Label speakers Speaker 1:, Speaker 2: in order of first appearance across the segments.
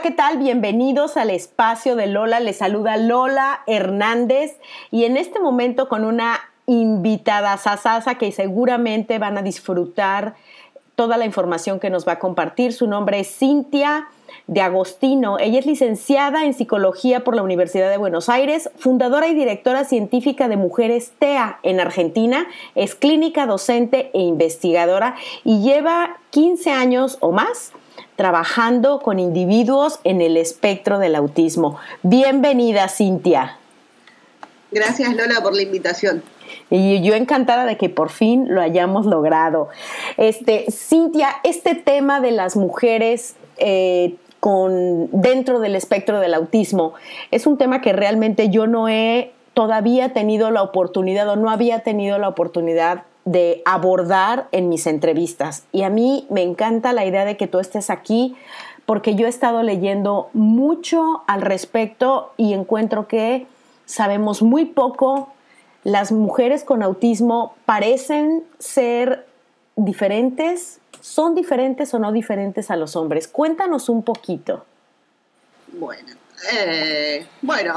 Speaker 1: Hola, ¿qué tal? Bienvenidos al espacio de Lola. Les saluda Lola Hernández y en este momento con una invitada sasasa que seguramente van a disfrutar toda la información que nos va a compartir. Su nombre es Cintia de Agostino. Ella es licenciada en Psicología por la Universidad de Buenos Aires, fundadora y directora científica de Mujeres TEA en Argentina, es clínica, docente e investigadora y lleva 15 años o más trabajando con individuos en el espectro del autismo. Bienvenida, Cintia.
Speaker 2: Gracias, Lola, por la invitación.
Speaker 1: Y yo encantada de que por fin lo hayamos logrado. Cintia, este tema de las mujeres dentro del espectro del autismo es un tema que realmente yo no he todavía tenido la oportunidad o no había tenido la oportunidad de abordar en mis entrevistas. Y a mí me encanta la idea de que tú estés aquí porque yo he estado leyendo mucho al respecto y encuentro que sabemos muy poco. Las mujeres con autismo parecen ser diferentes. ¿Son diferentes o no diferentes a los hombres? Cuéntanos un poquito.
Speaker 2: Bueno,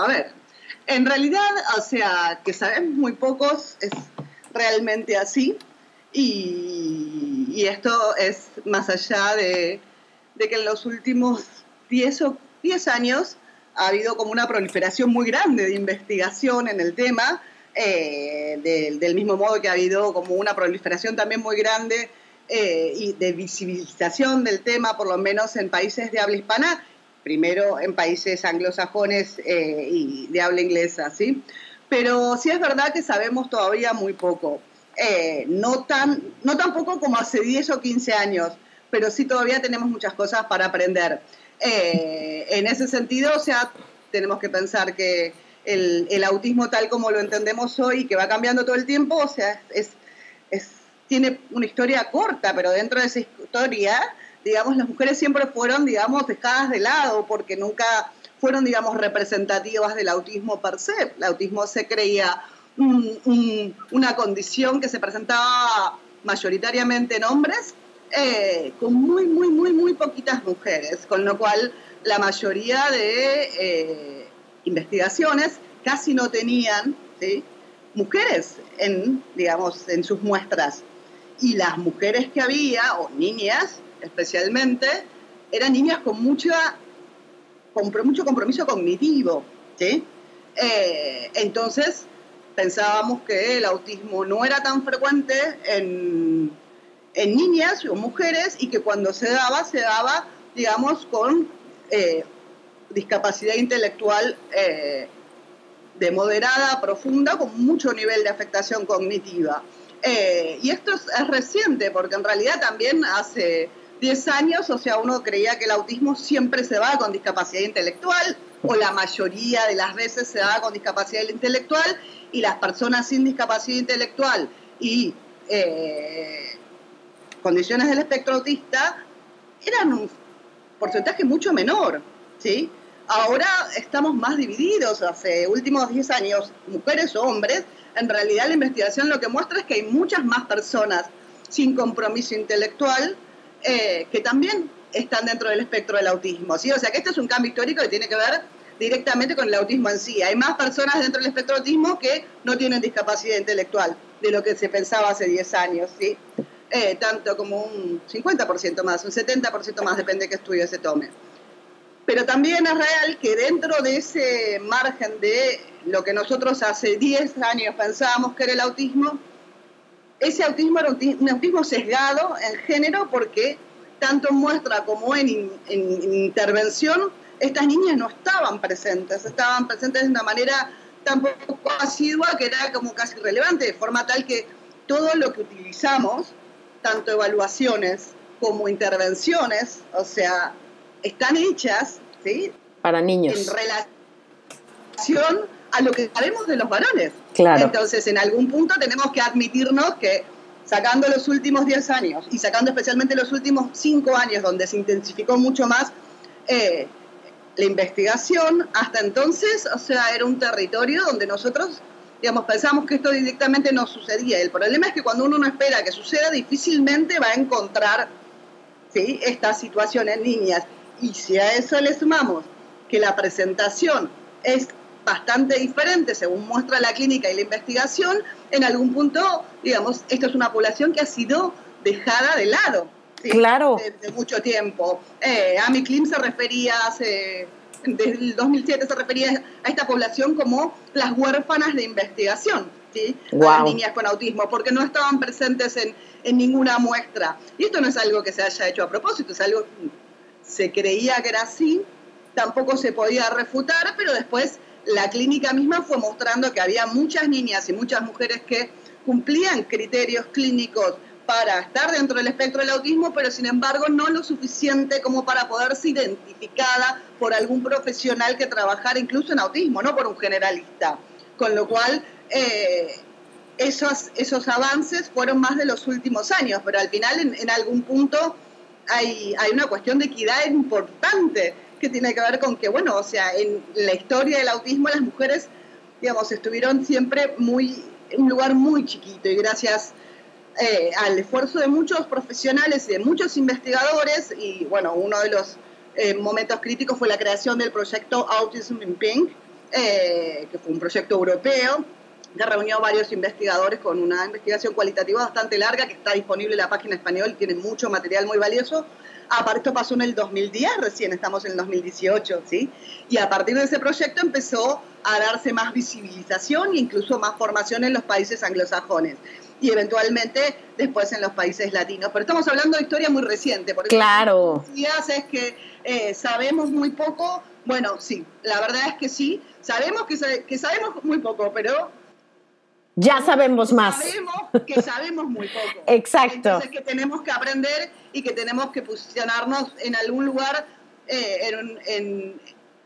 Speaker 2: a ver. En realidad, o sea, que sabemos muy pocos es realmente así. Y esto es más allá de que en los últimos 10 años ha habido como una proliferación muy grande de investigación en el tema, del mismo modo que ha habido como una proliferación también muy grande y de visibilización del tema, por lo menos en países de habla hispana, primero en países anglosajones y de habla inglesa, ¿sí? Pero sí es verdad que sabemos todavía muy poco. No tan poco como hace 10 o 15 años, pero sí todavía tenemos muchas cosas para aprender. En ese sentido, o sea, tenemos que pensar que el autismo tal como lo entendemos hoy, que va cambiando todo el tiempo, o sea, tiene una historia corta, pero dentro de esa historia, digamos, las mujeres siempre fueron, digamos, dejadas de lado porque nunca fueron, digamos, representativas del autismo per se. El autismo se creía una condición que se presentaba mayoritariamente en hombres, con muy poquitas mujeres, con lo cual la mayoría de investigaciones casi no tenían, ¿sí?, mujeres en sus muestras. Y las mujeres que había, o niñas especialmente, eran niñas con mucho compromiso cognitivo, ¿sí? Entonces pensábamos que el autismo no era tan frecuente en niñas o mujeres y que cuando se daba, digamos, con discapacidad intelectual de moderada a profunda, con mucho nivel de afectación cognitiva. Y esto es reciente, porque en realidad también hace 10 años, o sea, uno creía que el autismo siempre se va con discapacidad intelectual, o la mayoría de las veces se da con discapacidad intelectual, y las personas sin discapacidad intelectual y condiciones del espectro autista eran un porcentaje mucho menor, ¿sí? Ahora estamos más divididos, hace últimos 10 años, mujeres o hombres. En realidad la investigación lo que muestra es que hay muchas más personas sin compromiso intelectual que también están dentro del espectro del autismo, ¿sí? O sea que este es un cambio histórico que tiene que ver directamente con el autismo en sí. Hay más personas dentro del espectro del autismo que no tienen discapacidad intelectual de lo que se pensaba hace 10 años, ¿sí? Tanto como un 50% más, un 70% más, depende de qué estudio se tome. Pero también es real que dentro de ese margen de lo que nosotros hace 10 años pensábamos que era el autismo, ese autismo era un autismo sesgado en género, porque tanto en muestra como en intervención, estas niñas no estaban presentes de una manera tan poco asidua que era como casi irrelevante, de forma tal que todo lo que utilizamos, tanto evaluaciones como intervenciones, o sea, están hechas, ¿sí?,
Speaker 1: para niños,
Speaker 2: en relación a lo que sabemos de los varones.
Speaker 1: Claro.
Speaker 2: Entonces, en algún punto tenemos que admitirnos que, sacando los últimos 10 años y sacando especialmente los últimos 5 años, donde se intensificó mucho más la investigación, hasta entonces, o sea, era un territorio donde nosotros, digamos, pensamos que esto directamente no sucedía. El problema es que cuando uno no espera que suceda, difícilmente va a encontrar, ¿sí?, esta situación en niñas. Y si a eso le sumamos que la presentación es bastante diferente según muestra la clínica y la investigación, en algún punto, digamos, esto es una población que ha sido dejada de lado, ¿sí?
Speaker 1: Claro.
Speaker 2: Desde mucho tiempo. Amy Klim se refería desde el 2007 se refería a esta población como las huérfanas de investigación, ¿sí?
Speaker 1: Wow.
Speaker 2: A las niñas con autismo, porque no estaban presentes en ninguna muestra. Y esto no es algo que se haya hecho a propósito, es algo que se creía que era así, tampoco se podía refutar, pero después la clínica misma fue mostrando que había muchas niñas y muchas mujeres que cumplían criterios clínicos para estar dentro del espectro del autismo, pero sin embargo no lo suficiente como para poder ser identificada por algún profesional que trabajara incluso en autismo, no por un generalista. Con lo cual, esos avances fueron más de los últimos años, pero al final en algún punto hay una cuestión de equidad importante que tiene que ver con que, bueno, o sea, en la historia del autismo las mujeres, digamos, estuvieron siempre en un lugar muy chiquito y gracias al esfuerzo de muchos profesionales y de muchos investigadores, y bueno, uno de los momentos críticos fue la creación del proyecto Autism in Pink, que fue un proyecto europeo que reunió varios investigadores con una investigación cualitativa bastante larga que está disponible en la página española y tiene mucho material muy valioso. Esto pasó en el 2010, recién estamos en el 2018, ¿sí? Y a partir de ese proyecto empezó a darse más visibilización e incluso más formación en los países anglosajones y eventualmente después en los países latinos. Pero estamos hablando de historia muy reciente. Por eso
Speaker 1: claro.
Speaker 2: lo que decías es que sabemos muy poco. Bueno, sí, la verdad es que sí. Sabemos que sabemos muy poco, pero
Speaker 1: ya sabemos más.
Speaker 2: Sabemos muy poco.
Speaker 1: Exacto.
Speaker 2: Entonces que tenemos que aprender y que tenemos que posicionarnos en algún lugar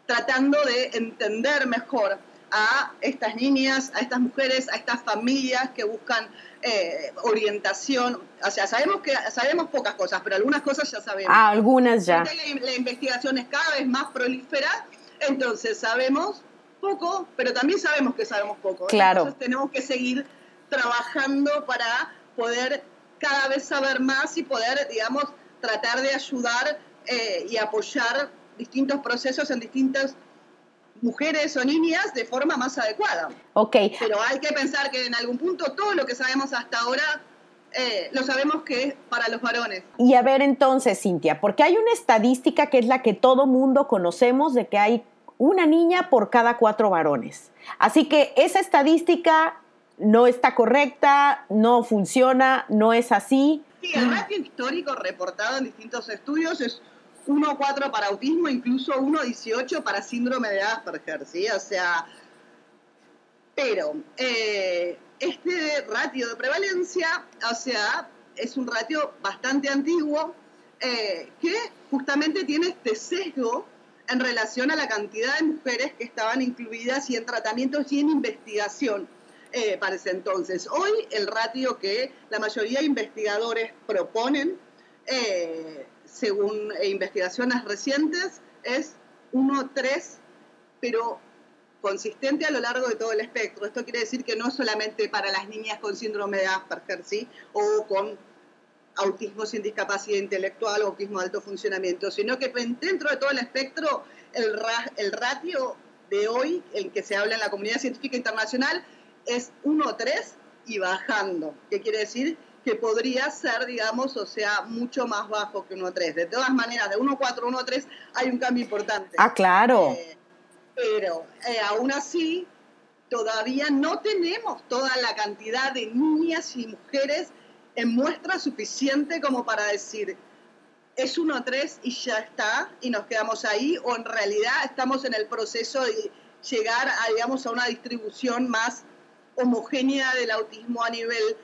Speaker 2: tratando de entender mejor a estas niñas, a estas mujeres, a estas familias que buscan orientación. O sea, sabemos pocas cosas, pero algunas cosas ya sabemos.
Speaker 1: Algunas ya.
Speaker 2: La investigación es cada vez más prolífera, entonces sabemos poco, pero también sabemos que sabemos poco.
Speaker 1: Claro.
Speaker 2: Entonces tenemos que seguir trabajando para poder cada vez saber más y poder, digamos, tratar de ayudar y apoyar distintos procesos en distintas mujeres o niñas de forma más adecuada.
Speaker 1: Okay.
Speaker 2: Pero hay que pensar que en algún punto todo lo que sabemos hasta ahora lo sabemos que es para los varones.
Speaker 1: Y a ver entonces, Cintia, porque hay una estadística que es la que todo mundo conocemos de que hay una niña por cada 4 varones. Así que esa estadística no está correcta, no funciona, no es así.
Speaker 2: Sí, el ratio histórico reportado en distintos estudios es 1,4 para autismo, incluso 1,18 para síndrome de Asperger, ¿sí? O sea, pero este ratio de prevalencia, o sea, es un ratio bastante antiguo que justamente tiene este sesgo en relación a la cantidad de mujeres que estaban incluidas y en tratamientos y en investigación para ese entonces. Hoy el ratio que la mayoría de investigadores proponen, según investigaciones recientes, es 1,3, pero consistente a lo largo de todo el espectro. Esto quiere decir que no solamente para las niñas con síndrome de Asperger, ¿sí? O con autismo sin discapacidad intelectual o autismo de alto funcionamiento, sino que dentro de todo el espectro, el ratio de hoy, el que se habla en la comunidad científica internacional, es 1,3 y bajando, que quiere decir que podría ser, digamos, o sea, mucho más bajo que 1,3. De todas maneras, de 1,4 a 1,3 hay un cambio importante.
Speaker 1: Ah, claro.
Speaker 2: Pero aún así, todavía no tenemos toda la cantidad de niñas y mujeres en muestra suficiente como para decir es 1,3 y ya está, y nos quedamos ahí, o en realidad estamos en el proceso de llegar a, digamos, a una distribución más homogénea del autismo a nivel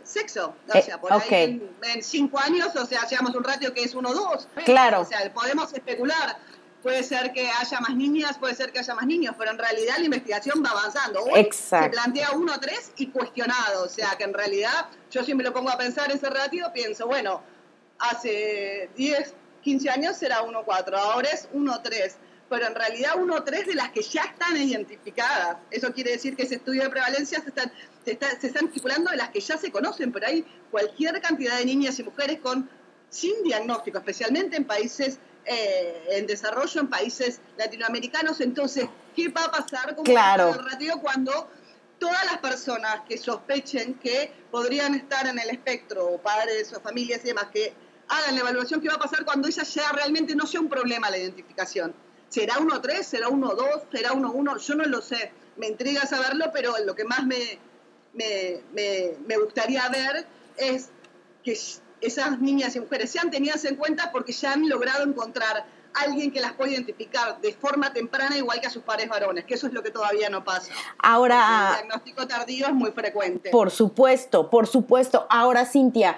Speaker 2: sexo. O sea, por ahí en 5 años, o sea, llegamos a un ratio que es 1,2.
Speaker 1: Claro.
Speaker 2: O sea, podemos especular. Puede ser que haya más niñas, puede ser que haya más niños, pero en realidad la investigación va avanzando. Hoy se plantea 1,3 y cuestionado. O sea, que en realidad, yo siempre lo pongo a pensar ese ratio, pienso, bueno, hace 10, 15 años era 1,4, ahora es 1,3. Pero en realidad 1,3 de las que ya están identificadas. Eso quiere decir que ese estudio de prevalencia se están estipulando de las que ya se conocen, pero hay cualquier cantidad de niñas y mujeres sin diagnóstico, especialmente en países en desarrollo en países latinoamericanos. Entonces, ¿qué va a pasar como narrativo cuando todas las personas que sospechen que podrían estar en el espectro, o padres o familias y demás, que hagan la evaluación, qué va a pasar cuando ella ya realmente no sea un problema la identificación? ¿Será 1-3? ¿Será 1-2? ¿Será 1-1? Yo no lo sé. Me intriga saberlo, pero lo que más me gustaría ver es que esas niñas y mujeres sean tenidas en cuenta porque ya han logrado encontrar a alguien que las pueda identificar de forma temprana, igual que a sus pares varones, que eso es lo que todavía no pasa.
Speaker 1: Ahora,
Speaker 2: el diagnóstico tardío es muy frecuente.
Speaker 1: Por supuesto. Ahora, Cintia,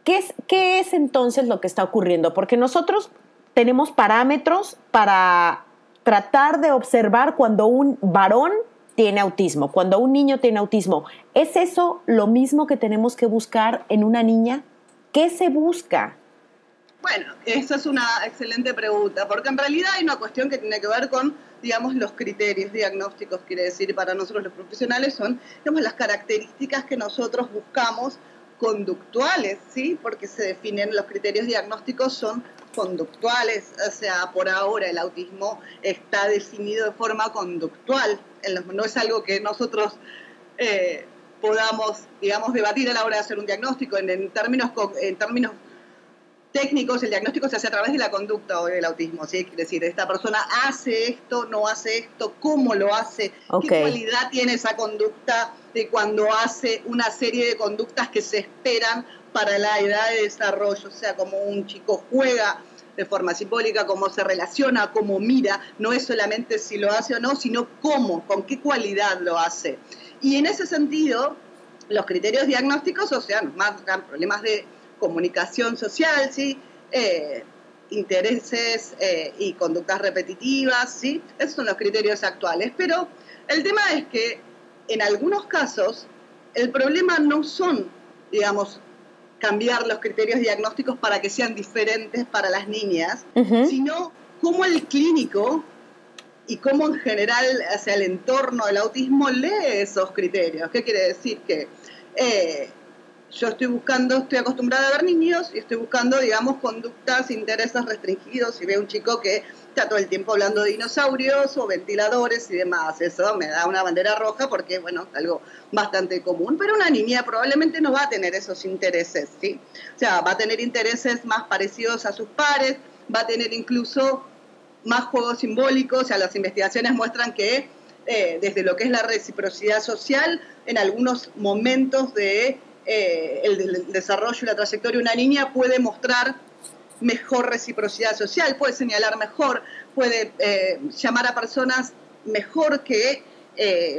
Speaker 1: ¿qué es entonces lo que está ocurriendo? Porque nosotros tenemos parámetros para tratar de observar cuando un varón tiene autismo, cuando un niño tiene autismo. ¿Es eso lo mismo que tenemos que buscar en una niña? ¿Qué se busca?
Speaker 2: Bueno, esa es una excelente pregunta, porque en realidad hay una cuestión que tiene que ver con, digamos, los criterios diagnósticos, quiere decir, para nosotros los profesionales son, digamos, las características que nosotros buscamos conductuales, ¿sí? Porque se definen, los criterios diagnósticos son conductuales, o sea, por ahora el autismo está definido de forma conductual, no es algo que nosotros podamos, digamos, debatir a la hora de hacer un diagnóstico. En términos técnicos, el diagnóstico se hace a través de la conducta del autismo, ¿sí? Es decir, esta persona hace esto, no hace esto, cómo lo hace, qué cualidad tiene esa conducta de cuando hace una serie de conductas que se esperan para la edad de desarrollo, o sea, como un chico juega de forma simbólica, cómo se relaciona, cómo mira, no es solamente si lo hace o no, sino cómo, con qué cualidad lo hace. Y en ese sentido, los criterios diagnósticos, o sea, nos marcan problemas de comunicación social, ¿sí? Intereses y conductas repetitivas, ¿sí? Esos son los criterios actuales. Pero el tema es que en algunos casos el problema no son, digamos, cambiar los criterios diagnósticos para que sean diferentes para las niñas, sino cómo el clínico y cómo en general hacia el entorno del autismo lee esos criterios. ¿Qué quiere decir? Que yo estoy acostumbrada a ver niños y estoy buscando, digamos, conductas, intereses restringidos, y veo un chico que está todo el tiempo hablando de dinosaurios o ventiladores y demás. Eso me da una bandera roja porque, bueno, es algo bastante común. Pero una niña probablemente no va a tener esos intereses, ¿sí? O sea, va a tener intereses más parecidos a sus pares, va a tener incluso más juegos simbólicos. O sea, las investigaciones muestran que desde lo que es la reciprocidad social, en algunos momentos de el desarrollo y la trayectoria de una niña puede mostrar mejor reciprocidad social, puede señalar mejor, puede llamar a personas mejor que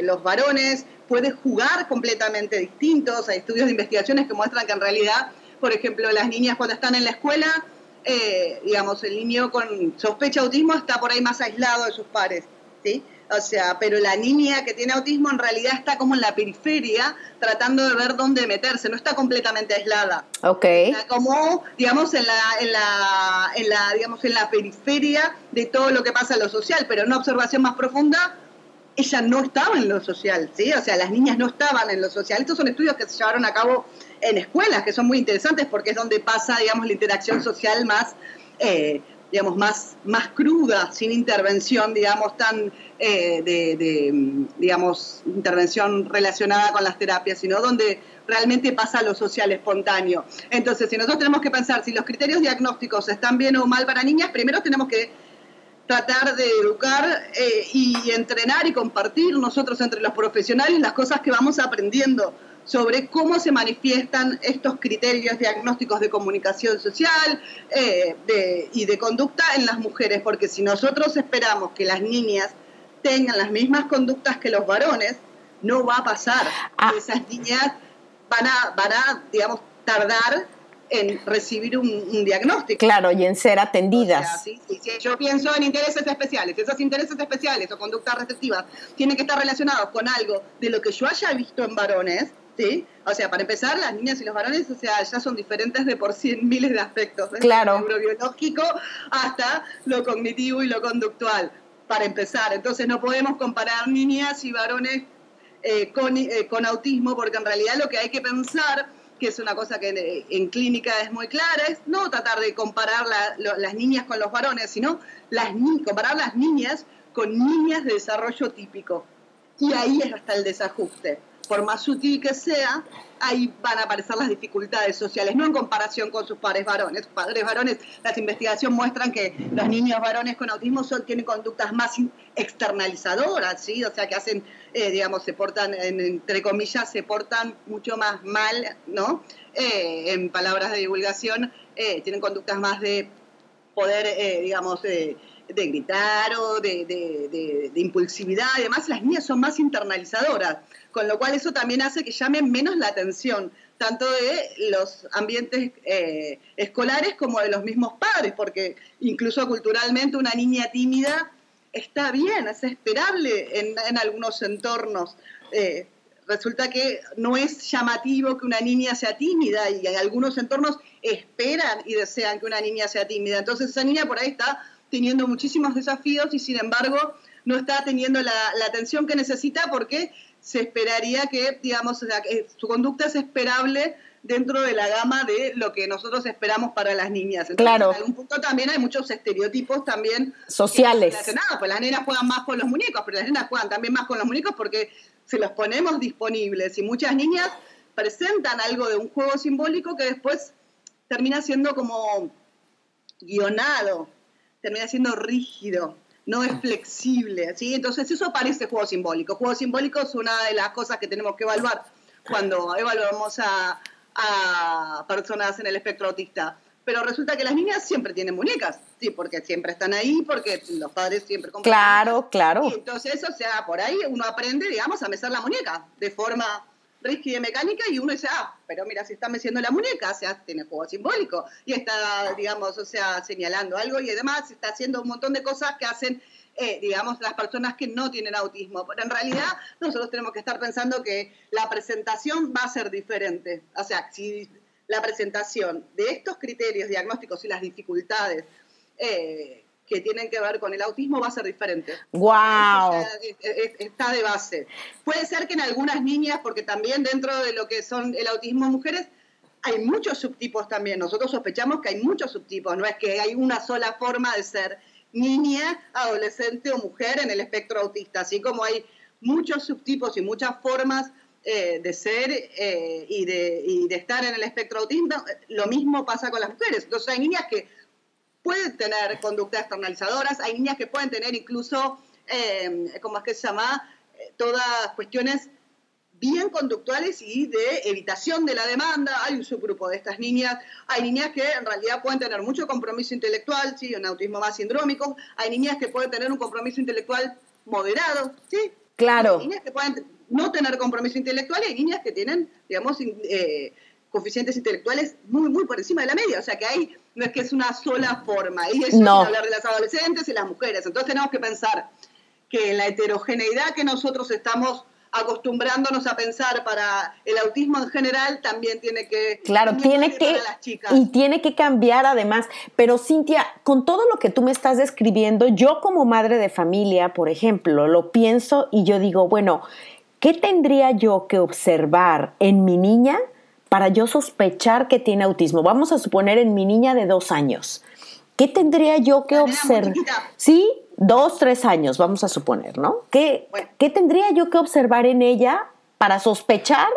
Speaker 2: los varones, puede jugar completamente distintos. Hay estudios de investigaciones que muestran que en realidad, por ejemplo, las niñas cuando están en la escuela, digamos, el niño con sospecha de autismo está por ahí más aislado de sus pares, ¿sí? O sea, pero la niña que tiene autismo en realidad está como en la periferia, tratando de ver dónde meterse, no está completamente aislada. Está como, digamos, en la periferia de todo lo que pasa en lo social, pero en una observación más profunda, ella no estaba en lo social, ¿sí? O sea, las niñas no estaban en lo social. Estos son estudios que se llevaron a cabo en escuelas, que son muy interesantes porque es donde pasa, digamos, la interacción social más digamos, más cruda, sin intervención, digamos, tan digamos, intervención relacionada con las terapias, sino donde realmente pasa lo social espontáneo. Entonces, si nosotros tenemos que pensar si los criterios diagnósticos están bien o mal para niñas, primero tenemos que tratar de educar y entrenar y compartir nosotros entre los profesionales las cosas que vamos aprendiendo sobre cómo se manifiestan estos criterios diagnósticos de comunicación social y de conducta en las mujeres, porque si nosotros esperamos que las niñas tengan las mismas conductas que los varones, no va a pasar. Esas niñas van a, digamos, tardar en recibir un diagnóstico.
Speaker 1: Claro, y en ser atendidas.
Speaker 2: O sea, sí, yo pienso en intereses especiales. Esos intereses especiales o conductas restrictivas tienen que estar relacionados con algo de lo que yo haya visto en varones, ¿sí? O sea, para empezar, las niñas y los varones, o sea, ya son diferentes de por sí en miles de aspectos. Desde lo neurobiológico hasta lo cognitivo y lo conductual, para empezar. Entonces no podemos comparar niñas y varones con autismo, porque en realidad lo que hay que pensar que es una cosa que en clínica es muy clara, es no tratar de comparar las niñas con los varones, sino comparar las niñas con niñas de desarrollo típico. Y ahí está el desajuste. Por más sutil que sea, ahí van a aparecer las dificultades sociales, no en comparación con sus padres varones. Sus padres varones, las investigaciones muestran que los niños varones con autismo tienen conductas más externalizadoras, ¿sí? O sea, que hacen, digamos, se portan, entre comillas, se portan mucho más mal, ¿no? En palabras de divulgación, tienen conductas más de poder, digamos, de gritar o de impulsividad. Además, las niñas son más internalizadoras, con lo cual eso también hace que llamen menos la atención, tanto de los ambientes escolares como de los mismos padres, porque incluso culturalmente una niña tímida está bien, es esperable en algunos entornos. Resulta que no es llamativo que una niña sea tímida y en algunos entornos esperan y desean que una niña sea tímida. Entonces esa niña por ahí está teniendo muchísimos desafíos y sin embargo no está teniendo la atención que necesita porque se esperaría que, digamos, que su conducta es esperable dentro de la gama de lo que nosotros esperamos para las niñas. Entonces,
Speaker 1: claro.
Speaker 2: En algún punto también hay muchos estereotipos también
Speaker 1: sociales.
Speaker 2: Pues las nenas juegan más con los muñecos, pero las nenas juegan también más con los muñecos porque se los ponemos disponibles y muchas niñas presentan algo de un juego simbólico que después termina siendo como guionado, termina siendo rígido, no es flexible, ¿sí? Entonces eso parece juego simbólico. Juego simbólico es una de las cosas que tenemos que evaluar cuando evaluamos a personas en el espectro autista. Pero resulta que las niñas siempre tienen muñecas, sí, porque siempre están ahí, porque los padres siempre compran.
Speaker 1: Claro, claro.
Speaker 2: Y entonces, o sea, por ahí uno aprende, digamos, a mesar la muñeca de forma rígida y mecánica y uno dice, pero mira, si está meciendo la muñeca, o sea, tiene juego simbólico y está, digamos, o sea, señalando algo y además está haciendo un montón de cosas que hacen, digamos, las personas que no tienen autismo. Pero en realidad nosotros tenemos que estar pensando que la presentación va a ser diferente. O sea, si la presentación de estos criterios diagnósticos y las dificultades que tienen que ver con el autismo va a ser diferente.
Speaker 1: ¡Wow!
Speaker 2: Está de base. Puede ser que en algunas niñas, porque también dentro de lo que son el autismo en mujeres, hay muchos subtipos también. Nosotros sospechamos que hay muchos subtipos, no es que hay una sola forma de ser niña, adolescente o mujer en el espectro autista, así como hay muchos subtipos y muchas formas de ser y de estar en el espectro autista, lo mismo pasa con las mujeres. Entonces hay niñas que pueden tener conductas externalizadoras, hay niñas que pueden tener incluso, ¿cómo es que se llama? Todas cuestiones bien conductuales y de evitación de la demanda. Hay un subgrupo de estas niñas. Hay niñas que en realidad pueden tener mucho compromiso intelectual, ¿sí? Un autismo más sindrómico. Hay niñas que pueden tener un compromiso intelectual moderado, ¿sí?
Speaker 1: Claro.
Speaker 2: Hay niñas que pueden no tener compromiso intelectual y hay niñas que tienen, digamos, coeficientes intelectuales muy, muy por encima de la media. O sea que hay, no es que es una sola forma. Y eso
Speaker 1: no.
Speaker 2: sin hablar de las adolescentes y las mujeres. Entonces tenemos que pensar que la heterogeneidad que nosotros estamos acostumbrándonos a pensar para el autismo en general también tiene que
Speaker 1: para las chicas. Y tiene que cambiar además. Pero Cintia, con todo lo que tú me estás describiendo, yo como madre de familia, por ejemplo, lo pienso y yo digo, bueno, ¿qué tendría yo que observar en mi niña para yo sospechar que tiene autismo? Vamos a suponer en mi niña de 2 años. ¿Qué tendría yo que observar? ¿Sí? 2, 3 años, vamos a suponer, ¿no? ¿Qué tendría yo que observar en ella para sospechar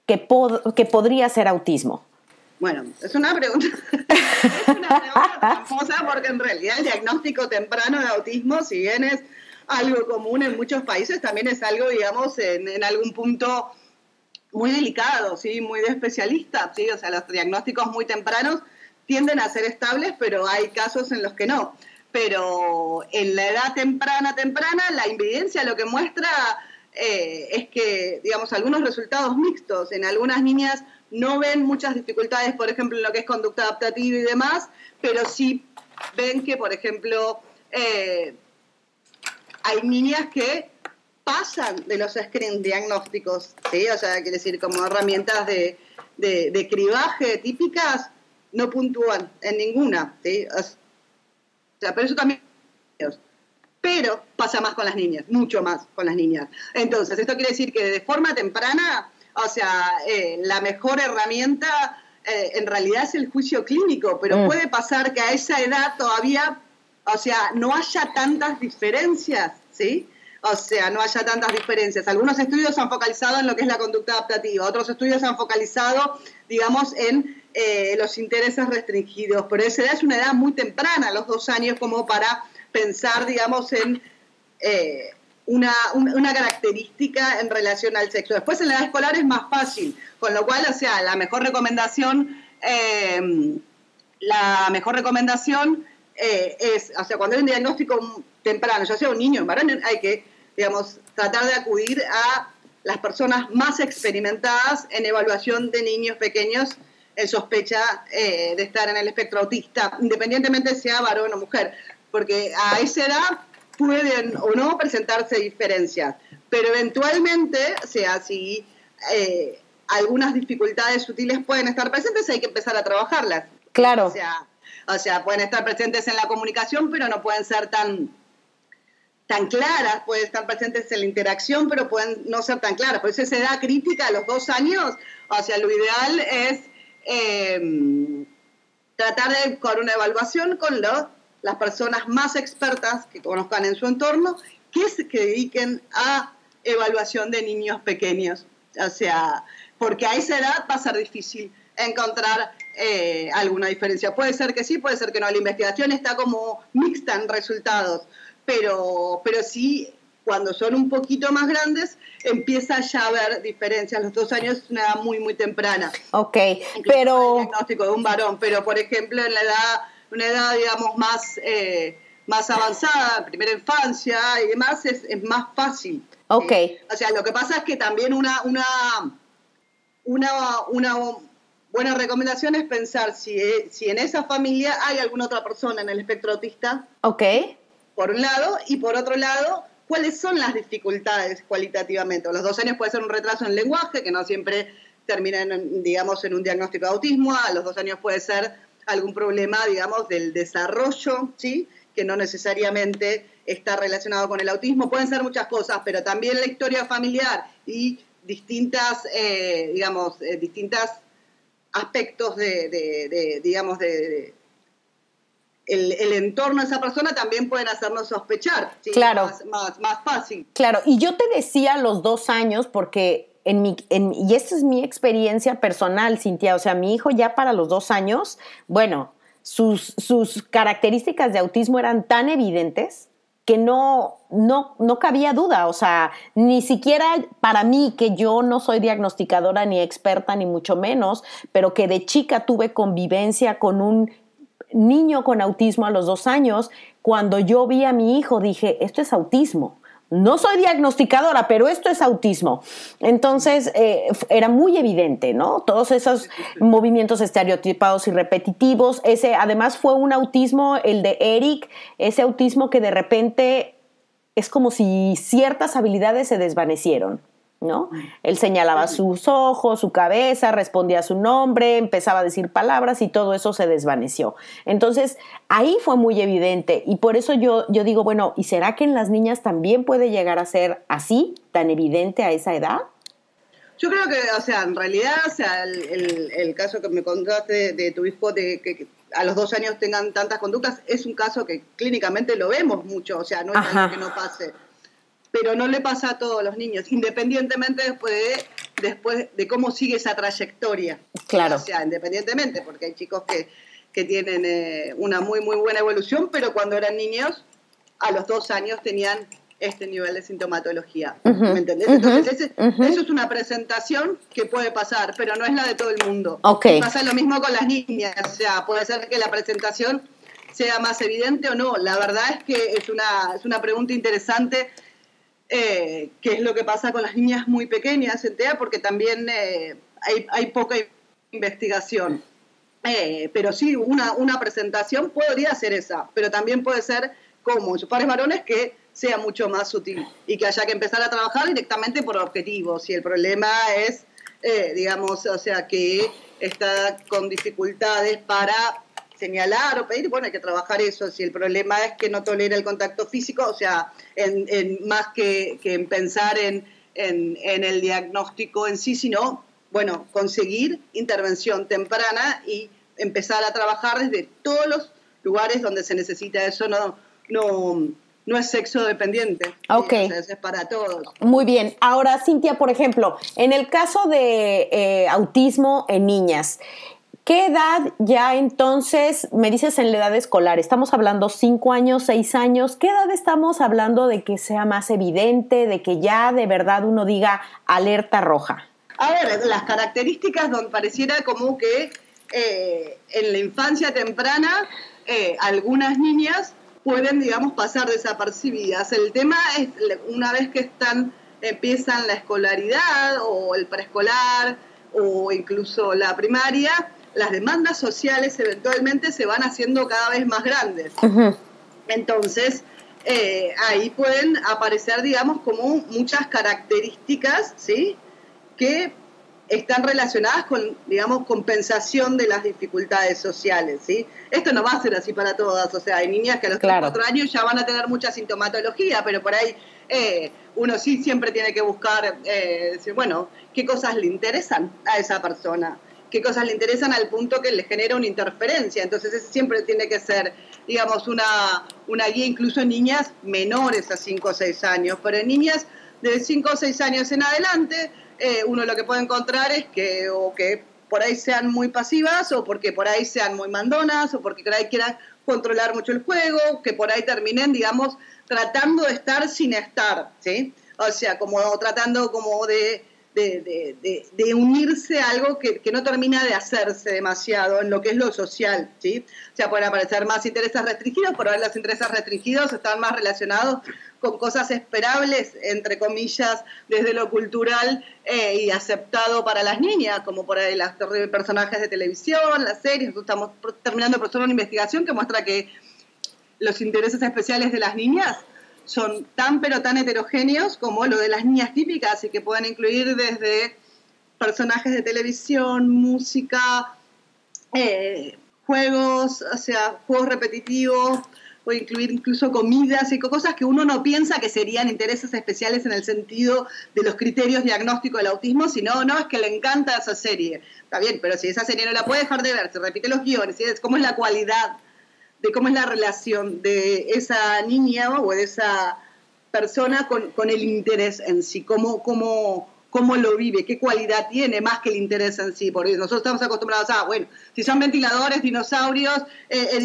Speaker 1: que podría ser autismo?
Speaker 2: Bueno, es una pregunta, es una pregunta tramposa porque en realidad el diagnóstico temprano de autismo, si bien es algo común en muchos países, también es algo, digamos, en algún punto muy delicado, ¿sí? Muy de especialista, ¿sí? O sea, los diagnósticos muy tempranos tienden a ser estables, pero hay casos en los que no. Pero en la edad temprana, la evidencia lo que muestra es que, digamos, algunos resultados mixtos. En algunas niñas no ven muchas dificultades, por ejemplo, en lo que es conducta adaptativa y demás, pero sí ven que, por ejemplo, hay niñas que pasan de los screen diagnósticos, ¿sí? O sea, quiere decir, como herramientas de cribaje típicas, no puntúan en ninguna, ¿sí? O sea, pero eso también... Pero pasa más con las niñas, mucho más con las niñas. Entonces, esto quiere decir que de forma temprana O sea, la mejor herramienta en realidad es el juicio clínico, pero puede pasar que a esa edad todavía, o sea, no haya tantas diferencias, ¿sí? O sea, no haya tantas diferencias. Algunos estudios se han focalizado en lo que es la conducta adaptativa, otros estudios se han focalizado, digamos, en los intereses restringidos, pero esa edad es una edad muy temprana, a los 2 años, como para pensar, digamos, en una característica en relación al sexo. Después en la edad escolar es más fácil, con lo cual, o sea, la mejor recomendación es, o sea, cuando hay un diagnóstico temprano, ya sea un niño o un varón, hay que, digamos, tratar de acudir a las personas más experimentadas en evaluación de niños pequeños en sospecha de estar en el espectro autista, independientemente sea varón o mujer, porque a esa edad pueden o no presentarse diferencias, pero eventualmente, o sea, si algunas dificultades sutiles pueden estar presentes, hay que empezar a trabajarlas.
Speaker 1: Claro.
Speaker 2: O sea, pueden estar presentes en la comunicación, pero no pueden ser tan claras, pueden estar presentes en la interacción, pero pueden no ser tan claras. Por eso esa edad crítica a los 2 años, o sea, lo ideal es tratar de, con una evaluación con las personas más expertas que conozcan en su entorno, que dediquen a evaluación de niños pequeños. O sea, porque a esa edad va a ser difícil encontrar alguna diferencia. Puede ser que sí, puede ser que no. La investigación está como mixta en resultados, pero sí, cuando son un poquito más grandes, empieza ya a haber diferencias. Los 2 años es una edad muy, muy temprana.
Speaker 1: Ok,
Speaker 2: incluso
Speaker 1: pero...
Speaker 2: el diagnóstico de un varón, pero por ejemplo en una edad digamos más avanzada, primera infancia y demás, es más fácil.
Speaker 1: Ok.
Speaker 2: O sea, lo que pasa es que también una buena recomendación es pensar si en esa familia hay alguna otra persona en el espectro autista.
Speaker 1: Ok.
Speaker 2: Por un lado, y por otro lado, ¿cuáles son las dificultades cualitativamente? A los 2 años puede ser un retraso en el lenguaje, que no siempre termina digamos, en un diagnóstico de autismo. A los 2 años puede ser algún problema, digamos, del desarrollo, ¿sí? Que no necesariamente está relacionado con el autismo. Pueden ser muchas cosas, pero también la historia familiar y distintas aspectos digamos, el entorno de esa persona también pueden hacernos sospechar, ¿sí?
Speaker 1: Claro.
Speaker 2: Más fácil.
Speaker 1: Claro, y yo te decía los 2 años porque y esta es mi experiencia personal, Cintia, o sea, mi hijo ya para los 2 años, bueno, sus características de autismo eran tan evidentes que no cabía duda, o sea, ni siquiera para mí, que yo no soy diagnosticadora ni experta, ni mucho menos, pero que de chica tuve convivencia con un niño con autismo a los 2 años, cuando yo vi a mi hijo dije, esto es autismo. No soy diagnosticadora, pero esto es autismo. Entonces, era muy evidente, ¿no? Todos esos movimientos estereotipados y repetitivos. Además, fue un autismo, el de Eric, ese autismo que de repente es como si ciertas habilidades se desvanecieron, ¿no? Él señalaba sus ojos, su cabeza, respondía a su nombre, empezaba a decir palabras y todo eso se desvaneció. Entonces, ahí fue muy evidente y por eso yo digo, bueno, ¿y será que en las niñas también puede llegar a ser así, tan evidente a esa edad?
Speaker 2: Yo creo que, o sea, en realidad, o sea, el caso que me contaste de tu hijo, de que a los 2 años tengan tantas conductas, es un caso que clínicamente lo vemos mucho, o sea, no es algo que no pase. Pero no le pasa a todos los niños, independientemente después de cómo sigue esa trayectoria.
Speaker 1: Claro.
Speaker 2: O sea, independientemente, porque hay chicos que tienen una muy, muy buena evolución, pero cuando eran niños, a los 2 años tenían este nivel de sintomatología. ¿Me entendés? Entonces, eso es una presentación que puede pasar, pero no es la de todo el mundo.
Speaker 1: Okay.
Speaker 2: Pasa lo mismo con las niñas, o sea, puede ser que la presentación sea más evidente o no. La verdad es que es una pregunta interesante. ¿Qué es lo que pasa con las niñas muy pequeñas en TEA? Porque también hay poca investigación. Pero sí, una presentación podría ser esa, pero también puede ser como en sus pares varones que sea mucho más sutil y que haya que empezar a trabajar directamente por objetivos. Si el problema es, digamos, o sea, que está con dificultades para señalar o pedir, bueno, hay que trabajar eso. Si el problema es que no tolera el contacto físico, o sea, más que en pensar en en el diagnóstico en sí, sino, bueno, conseguir intervención temprana y empezar a trabajar desde todos los lugares donde se necesita. Eso no es sexo dependiente.
Speaker 1: Ok.
Speaker 2: ¿Sí? O sea, eso es para todos.
Speaker 1: Muy bien. Ahora, Cintia, por ejemplo, en el caso de autismo en niñas, ¿qué edad ya entonces, me dices en la edad escolar, estamos hablando 5 años, 6 años, ¿qué edad estamos hablando de que sea más evidente, de que ya de verdad uno diga alerta roja?
Speaker 2: A ver, las características donde pareciera como que en la infancia temprana algunas niñas pueden, digamos, pasar desapercibidas. El tema es una vez que empiezan la escolaridad o el preescolar o incluso la primaria, las demandas sociales eventualmente se van haciendo cada vez más grandes.
Speaker 1: Uh-huh.
Speaker 2: Entonces, ahí pueden aparecer, digamos, como muchas características, ¿sí?, que están relacionadas con, digamos, compensación de las dificultades sociales, ¿sí? Esto no va a ser así para todas, o sea, hay niñas que a los 4 años ya van a tener mucha sintomatología, pero por ahí uno sí siempre tiene que buscar, decir, bueno, ¿qué cosas le interesan a esa persona? ¿Qué cosas le interesan al punto que le genera una interferencia? Entonces, eso siempre tiene que ser, digamos, una guía, incluso en niñas menores a 5 o 6 años, pero en niñas de 5 o 6 años en adelante, uno lo que puede encontrar es que por ahí sean muy pasivas, o porque por ahí sean muy mandonas, o porque por ahí quieran controlar mucho el juego, que por ahí terminen, digamos, tratando de estar sin estar, ¿sí? O sea, como tratando como de unirse a algo que no termina de hacerse demasiado en lo que es lo social, ¿sí? O sea, pueden aparecer más intereses restringidos, pero ahora los intereses restringidos están más relacionados con cosas esperables, entre comillas, desde lo cultural y aceptado para las niñas, como por ahí los personajes de televisión, las series. Nosotros estamos terminando de hacer una investigación que muestra que los intereses especiales de las niñas son tan pero tan heterogéneos como lo de las niñas típicas, y que pueden incluir desde personajes de televisión, música, juegos, o sea, juegos repetitivos, o incluir incluso comidas y cosas que uno no piensa que serían intereses especiales en el sentido de los criterios diagnósticos del autismo, sino, no, es que le encanta esa serie. Está bien, pero si esa serie no la puede dejar de ver, se repite los guiones, ¿sí? ¿Cómo es la cualidad de cómo es la relación de esa niña o de esa persona con el interés en sí? ¿Cómo lo vive? ¿Qué cualidad tiene más que el interés en sí? Porque nosotros estamos acostumbrados a, bueno, si son ventiladores, dinosaurios,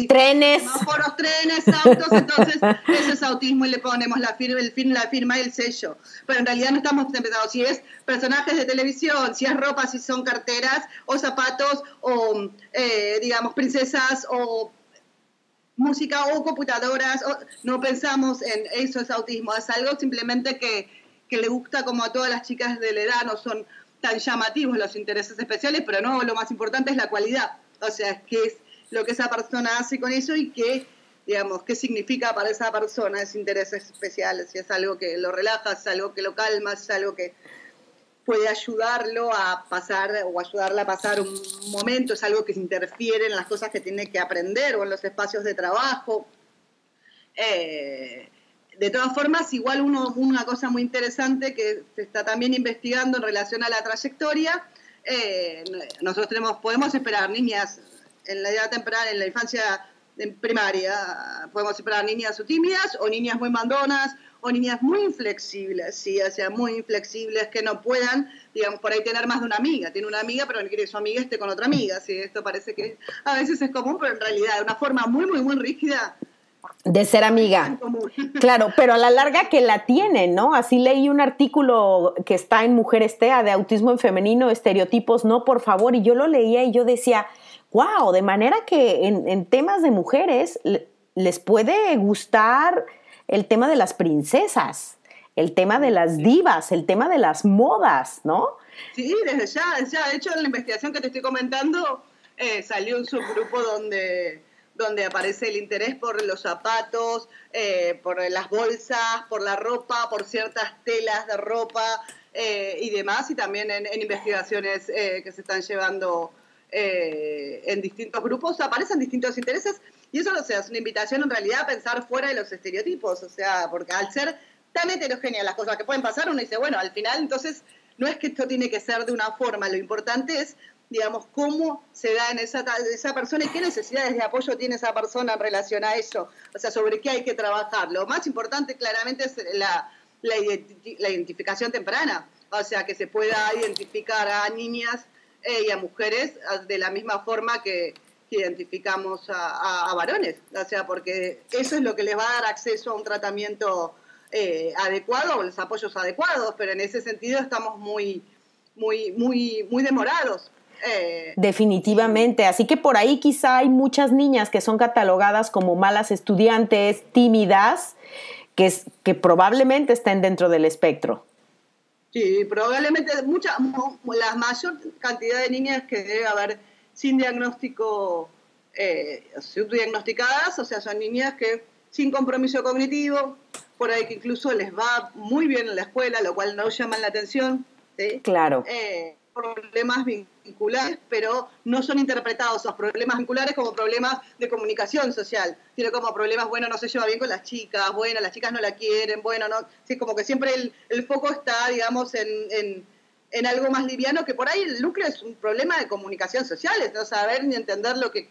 Speaker 1: trenes,
Speaker 2: semáforos, trenes, autos, entonces eso es autismo y le ponemos la firma y el sello. Pero en realidad no estamos pensados si es personajes de televisión, si es ropa, si son carteras o zapatos o, digamos, princesas o música o computadoras. No pensamos en eso es autismo, es algo simplemente que le gusta, como a todas las chicas de la edad. No son tan llamativos los intereses especiales, pero no, lo más importante es la cualidad, o sea, qué es lo que esa persona hace con eso y qué, digamos, qué significa para esa persona ese interés especial, si es algo que lo relaja, es algo que lo calma, es algo que puede ayudarlo a pasar o ayudarla a pasar un momento, es algo que se interfiere en las cosas que tiene que aprender o en los espacios de trabajo. De todas formas, igual una cosa muy interesante que se está también investigando en relación a la trayectoria, nosotros podemos esperar niñas en la edad temprana, en la infancia en primaria, podemos esperar niñas o tímidas o niñas muy mandonas o niñas muy inflexibles, ¿sí? O sea, muy inflexibles que no puedan, digamos, por ahí tener más de una amiga. Tiene una amiga, pero no quiere que su amiga esté con otra amiga, ¿sí? Esto parece que a veces es común, pero en realidad de una forma muy, muy, muy rígida
Speaker 1: de ser amiga. Claro, pero a la larga que la tienen, ¿no? Así leí un artículo que está en Mujeres TEA de autismo en femenino, estereotipos, no, por favor, y yo lo leía y yo decía, wow, de manera que en temas de mujeres les puede gustar el tema de las princesas, el tema de las divas, el tema de las modas, ¿no?
Speaker 2: Sí, desde ya. De hecho, en la investigación que te estoy comentando, salió un subgrupo donde aparece el interés por los zapatos, por las bolsas, por la ropa, por ciertas telas de ropa y demás, y también en investigaciones que se están llevando en distintos grupos, aparecen distintos intereses, y eso, o sea, es una invitación en realidad a pensar fuera de los estereotipos, o sea, porque al ser tan heterogéneas las cosas que pueden pasar, uno dice, bueno, al final, entonces, no es que esto tiene que ser de una forma, lo importante es, digamos, cómo se da en esa persona y qué necesidades de apoyo tiene esa persona en relación a eso, o sea, sobre qué hay que trabajar. Lo más importante claramente es la identificación temprana, o sea, que se pueda identificar a niñas y a mujeres de la misma forma que identificamos a varones, o sea, porque eso es lo que les va a dar acceso a un tratamiento adecuado o los apoyos adecuados, pero en ese sentido estamos muy demorados.
Speaker 1: Definitivamente, así que por ahí quizá hay muchas niñas que son catalogadas como malas estudiantes, tímidas, que probablemente estén dentro del espectro.
Speaker 2: Sí, probablemente la mayor cantidad de niñas que debe haber sin diagnóstico, subdiagnosticadas, o sea, son niñas que sin compromiso cognitivo, por ahí que incluso les va muy bien en la escuela, lo cual no llaman la atención, ¿sí?
Speaker 1: Claro.
Speaker 2: Problemas vinculares, pero no son interpretados esos problemas vinculares como problemas de comunicación social, sino como problemas, bueno, no se lleva bien con las chicas, bueno, las chicas no la quieren, bueno, no, sí, como que siempre el foco está, digamos, en algo más liviano, que por ahí el núcleo es un problema de comunicación social, es no saber ni entender lo que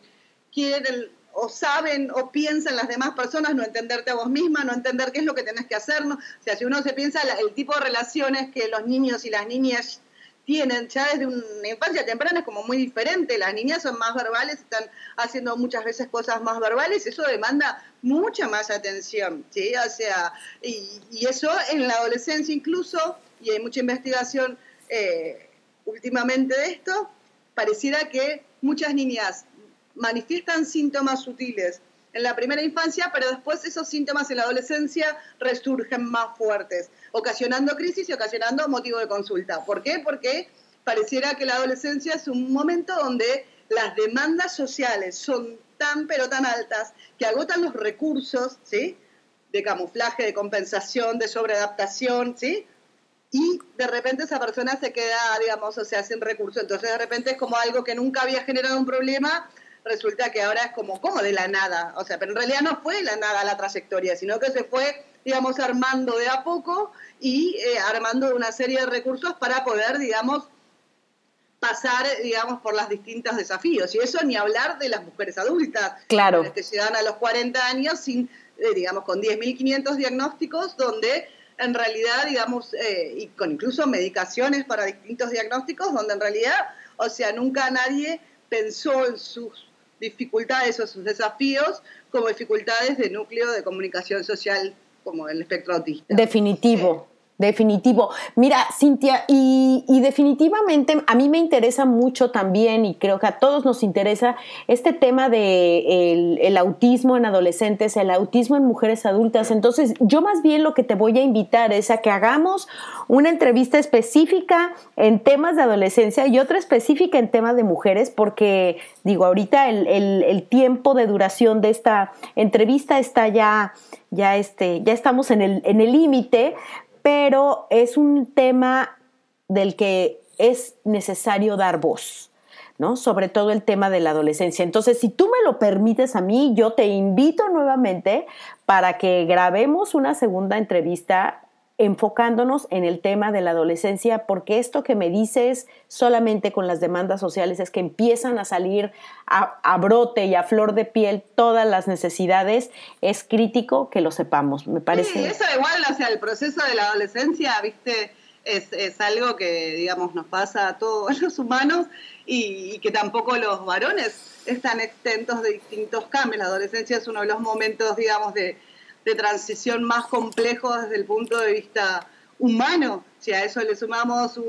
Speaker 2: quieren o saben o piensan las demás personas, no entenderte a vos misma, no entender qué es lo que tenés que hacer, ¿no? O sea, si uno se piensa el tipo de relaciones que los niños y las niñas tienen ya desde una infancia temprana es como muy diferente, las niñas son más verbales, están haciendo muchas veces cosas más verbales, eso demanda mucha más atención, ¿sí? O sea, y eso en la adolescencia incluso, y hay mucha investigación últimamente de esto, pareciera que muchas niñas manifiestan síntomas sutiles en la primera infancia, pero después esos síntomas en la adolescencia resurgen más fuertes, ocasionando crisis y ocasionando motivo de consulta. ¿Por qué? Porque pareciera que la adolescencia es un momento donde las demandas sociales son tan, pero tan altas, que agotan los recursos, ¿sí? De camuflaje, de compensación, de sobreadaptación, ¿sí? Y de repente esa persona se queda, digamos, o sea, sin recursos. Entonces de repente es como algo que nunca había generado un problema, resulta que ahora es como de la nada, o sea, pero en realidad no fue de la nada la trayectoria, sino que se fue, digamos, armando de a poco y armando una serie de recursos para poder, digamos, pasar, digamos, por los distintos desafíos. Y eso ni hablar de las mujeres adultas,
Speaker 1: claro,
Speaker 2: que llegan a los 40 años sin, digamos, con 10.500 diagnósticos, donde en realidad, digamos, y con incluso medicaciones para distintos diagnósticos, donde en realidad, o sea, nunca nadie pensó en sus dificultades o sus desafíos como dificultades de núcleo de comunicación social como el espectro autista.
Speaker 1: Definitivo. Definitivo. Mira, Cintia, y definitivamente a mí me interesa mucho también, y creo que a todos nos interesa, este tema de el autismo en adolescentes, el autismo en mujeres adultas. Entonces, yo más bien lo que te voy a invitar es a que hagamos una entrevista específica en temas de adolescencia y otra específica en temas de mujeres, porque, digo, ahorita el tiempo de duración de esta entrevista está ya estamos en el límite, pero es un tema del que es necesario dar voz, ¿no? Sobre todo el tema de la adolescencia. Entonces, si tú me lo permites a mí, yo te invito nuevamente para que grabemos una segunda entrevista enfocándonos en el tema de la adolescencia, porque esto que me dices solamente con las demandas sociales es que empiezan a salir a brote y a flor de piel todas las necesidades, es crítico que lo sepamos, me parece.
Speaker 2: Sí, eso igual, o sea, el proceso de la adolescencia, viste, es algo que, digamos, nos pasa a todos los humanos y que tampoco los varones están exentos de distintos cambios. La adolescencia es uno de los momentos, digamos, de transición más complejos desde el punto de vista humano. Si a eso le sumamos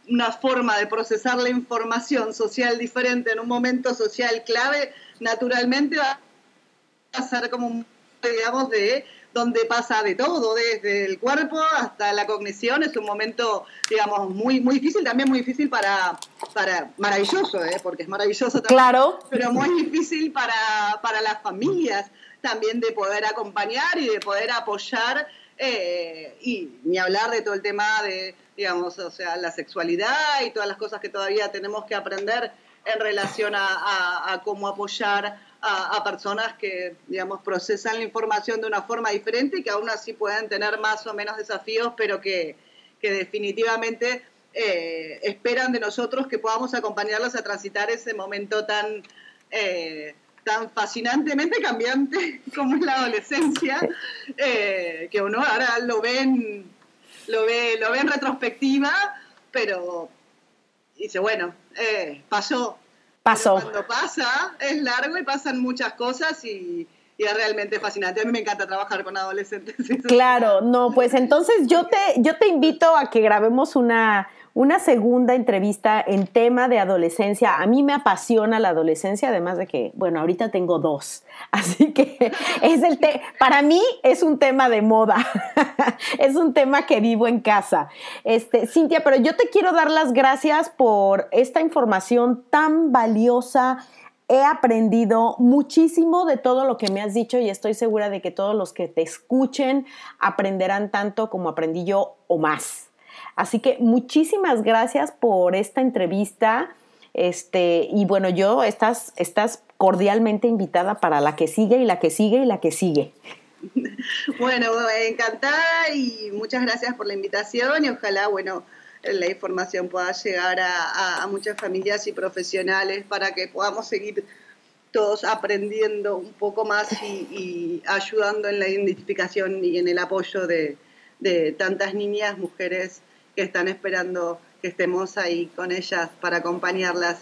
Speaker 2: una forma de procesar la información social diferente en un momento social clave, naturalmente va a ser como un, digamos, de donde pasa de todo, desde el cuerpo hasta la cognición. Es un momento, digamos, muy difícil, también muy difícil para maravilloso, porque es maravilloso también,
Speaker 1: claro,
Speaker 2: pero muy difícil para las familias también de poder acompañar y de poder apoyar, y ni hablar de todo el tema de, digamos, o sea, la sexualidad y todas las cosas que todavía tenemos que aprender en relación a cómo apoyar a personas que, digamos, procesan la información de una forma diferente y que aún así pueden tener más o menos desafíos, pero que definitivamente esperan de nosotros que podamos acompañarlos a transitar ese momento tan fascinantemente cambiante como es la adolescencia, que uno ahora lo ve en retrospectiva, pero dice, bueno, pasó. Cuando pasa, es largo y pasan muchas cosas y es realmente fascinante. A mí me encanta trabajar con adolescentes.
Speaker 1: Claro, no, pues entonces yo te invito a que grabemos una segunda entrevista en tema de adolescencia. A mí me apasiona la adolescencia, además de que, bueno, ahorita tengo 2, así que para mí es un tema de moda, es un tema que vivo en casa. Cintia, pero yo te quiero dar las gracias por esta información tan valiosa. He aprendido muchísimo de todo lo que me has dicho y estoy segura de que todos los que te escuchen aprenderán tanto como aprendí yo o más. Así que muchísimas gracias por esta entrevista. Y bueno, estás cordialmente invitada para la que sigue y la que sigue y la que sigue.
Speaker 2: Bueno, encantada y muchas gracias por la invitación y ojalá, bueno, la información pueda llegar a muchas familias y profesionales para que podamos seguir todos aprendiendo un poco más y ayudando en la identificación y en el apoyo de tantas niñas, mujeres que están esperando que estemos ahí con ellas para acompañarlas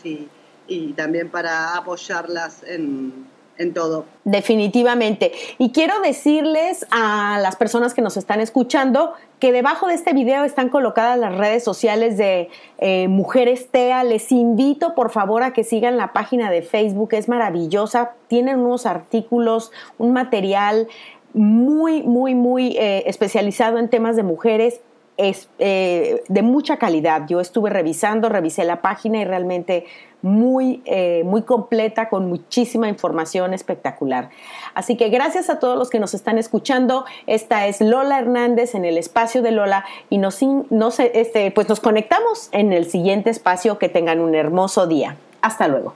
Speaker 2: y también para apoyarlas en todo.
Speaker 1: Definitivamente. Y quiero decirles a las personas que nos están escuchando que debajo de este video están colocadas las redes sociales de Mujeres TEA. Les invito, por favor, a que sigan la página de Facebook. Es maravillosa. Tienen unos artículos, un material muy, muy, muy especializado en temas de mujeres. Es de mucha calidad. Yo revisé la página y realmente muy completa, con muchísima información espectacular. Así que gracias a todos los que nos están escuchando. Esta es Lola Hernández en el espacio de Lola y nos conectamos en el siguiente espacio. Que tengan un hermoso día. Hasta luego.